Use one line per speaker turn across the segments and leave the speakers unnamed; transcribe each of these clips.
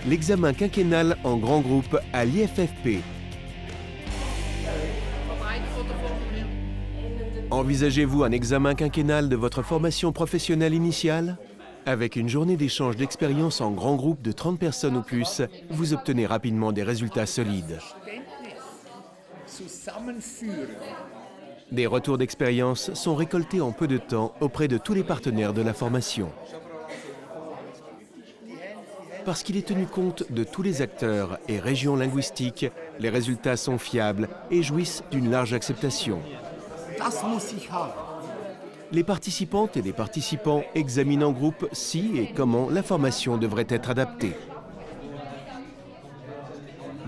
l'examen quinquennal en grand groupe à l'IFFP. Envisagez-vous un examen quinquennal de votre formation professionnelle initiale? Avec une journée d'échange d'expérience en grand groupe de 30 personnes ou plus, vous obtenez rapidement des résultats solides. Des retours d'expérience sont récoltés en peu de temps auprès de tous les partenaires de la formation. Parce qu'il est tenu compte de tous les acteurs et régions linguistiques, les résultats sont fiables et jouissent d'une large acceptation. Les participantes et les participants examinent en groupe si et comment la formation devrait être adaptée.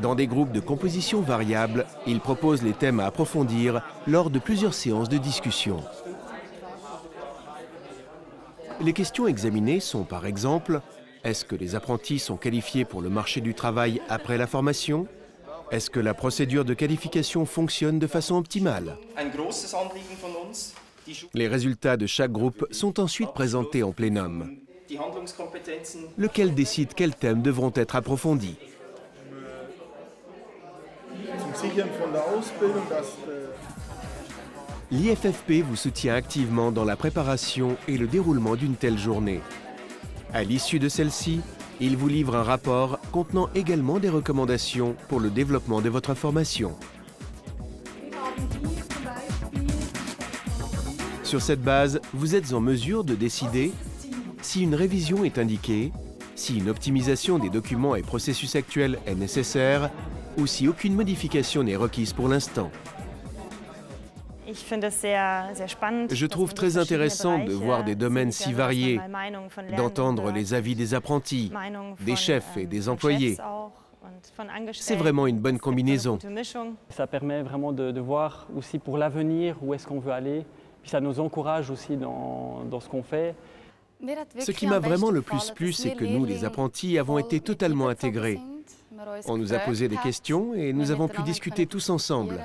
Dans des groupes de composition variable, ils proposent les thèmes à approfondir lors de plusieurs séances de discussion. Les questions examinées sont par exemple: est-ce que les apprentis sont qualifiés pour le marché du travail après la formation? Est-ce que la procédure de qualification fonctionne de façon optimale? Les résultats de chaque groupe sont ensuite présentés en plénum, lequel décide quels thèmes devront être approfondis. L'IFFP vous soutient activement dans la préparation et le déroulement d'une telle journée. À l'issue de celle-ci, il vous livre un rapport contenant également des recommandations pour le développement de votre formation. Sur cette base, vous êtes en mesure de décider si une révision est indiquée, si une optimisation des documents et processus actuels est nécessaire ou si aucune modification n'est requise pour l'instant. Je trouve très intéressant de voir des domaines si variés, d'entendre les avis des apprentis, des chefs et des employés. C'est vraiment une bonne combinaison.
Ça permet vraiment de voir aussi pour l'avenir où est-ce qu'on veut aller. Puis ça nous encourage aussi dans ce qu'on fait.
Ce qui m'a vraiment le plus plu, c'est que nous, les apprentis, avons été totalement intégrés. On nous a posé des questions et nous avons pu discuter tous ensemble.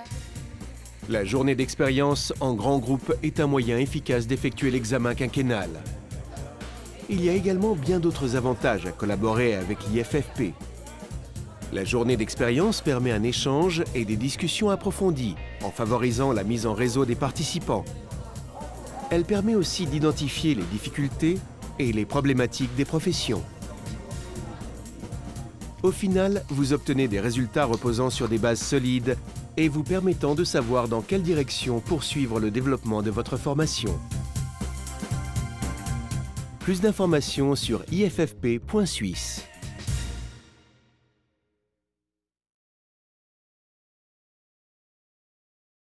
La journée d'expérience en grand groupe est un moyen efficace d'effectuer l'examen quinquennal. Il y a également bien d'autres avantages à collaborer avec l'IFFP. La journée d'expérience permet un échange et des discussions approfondies en favorisant la mise en réseau des participants. Elle permet aussi d'identifier les difficultés et les problématiques des professions. Au final, vous obtenez des résultats reposant sur des bases solides et vous permettant de savoir dans quelle direction poursuivre le développement de votre formation. Plus d'informations sur iffp.suisse.